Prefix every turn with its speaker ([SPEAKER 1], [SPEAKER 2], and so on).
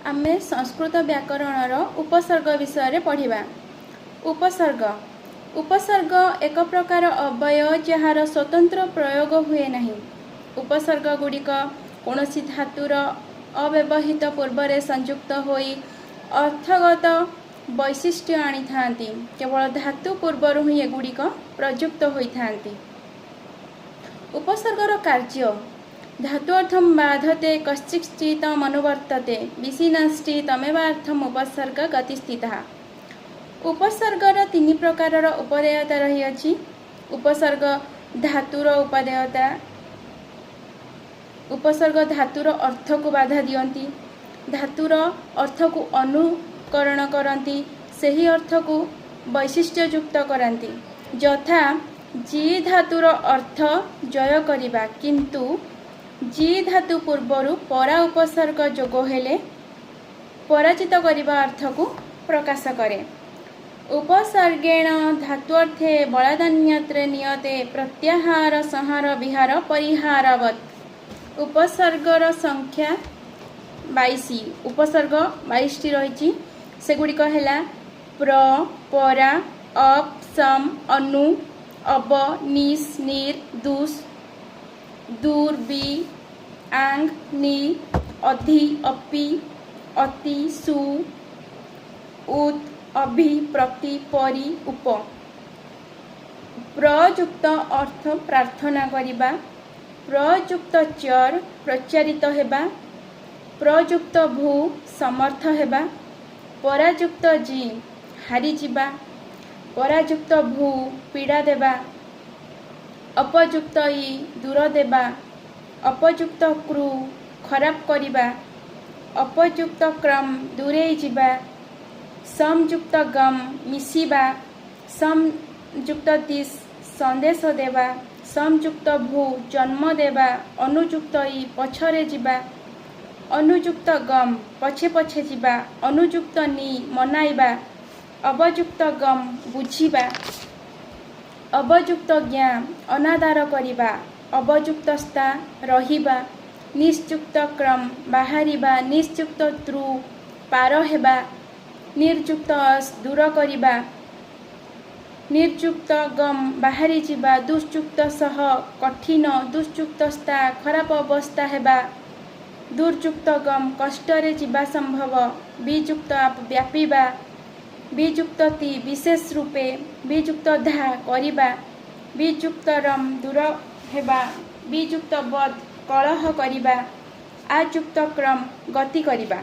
[SPEAKER 1] आमे संस्कृत व्याकरणर उपसर्ग विषय पढ़िबा। उपसर्ग उपसर्ग एक प्रकार अव्यय जार स्वतंत्र प्रयोग हुए नहीं। उपसर्ग गुड़िक कौनसी धातुर अव्यवहित पूर्व संयुक्त होई अर्थगत वैशिष्ट्य आनी थांती। केवल धातु पूर्वर ही एगुड़िक प्रयुक्त होई थांती। उपसर्गर कार्य धातु अर्थम बाधते कश्चित् अनुवर्तते विशीनष्टि तमेवार्थम उपसर्ग गतिस्थितः। उपसर्गर तीन प्रकार उपादेयता रही अछि। उपसर्ग धातुर उपादेयता उपसर्ग धातुर अर्थ को बाधा दियंती, धातुर अर्थ को अनुकरण करती, सही अर्थ को वैशिष्ट्ययुक्त कराती। यथा जी धातुर अर्थ जय करिबा किंतु जी धातु पूर्वर परा उपसर्ग जोग हेले पराजित करिबा अर्थ को प्रकाश करे। उपसर्गेण धात्वर्थे बलादान्यत्रे नियते प्रत्याहार संहार विहार परिहारवत्। उपसर्गर संख्या 22। उपसर्ग 22 रही। सेगुड़िक है प्र, परा, अप, सम, अनु, अब, निस, निर, दुस, दूर, बी, आंग, नी, अधि, अपि, अति, सु, उत, अभि, प्रति, परि, उप। प्रयुक्त अर्थ प्रार्थना करिबा, प्रयुक्त चर प्रचारित हेबा, प्रयुक्त भू समर्थ हेबा, परायुक्त जी हारी जिबा, परायुक्त भू पीड़ा देबा, अपयुक्त ई दूर देबा, अपयुक्त क्रू खराब करिबा, अपयुक्त क्रम दूरे जिबा, समयुक्त गम मिसिबा, समयुक्त दिश संदेश देबा, समयुक्त भू जन्म देबा, अनुयुक्त ई पछरे जिबा, अनुयुक्त गम पछे पछे जिबा, अनुयुक्त नी मनाइबा, अवयुक्त गम बुझिबा, अवयुक्त ज्ञा अनादार करिबा, अवयुक्त स्था रहिबा, निश्युक्त क्रम बाहरिबा, निश्युक्त त्रु पार हेबा, निर्युक्त दूर करिबा, निर्युक्त गम बाहरी जिबा, दुष्युक्त सह कठिन, दुष्युक्त स्था खराब अवस्था हेबा, दुर्युक्त गम कष्टरे जिबा संभव, वियुक्त आप व्यापीबा, वियुक्त ति विशेष रूपे, वियुक्त धा करिबा, वियुक्त रम दूर हेबा, वियुक्त बद कलह करिबा, आयुक्त क्रम गति करिबा।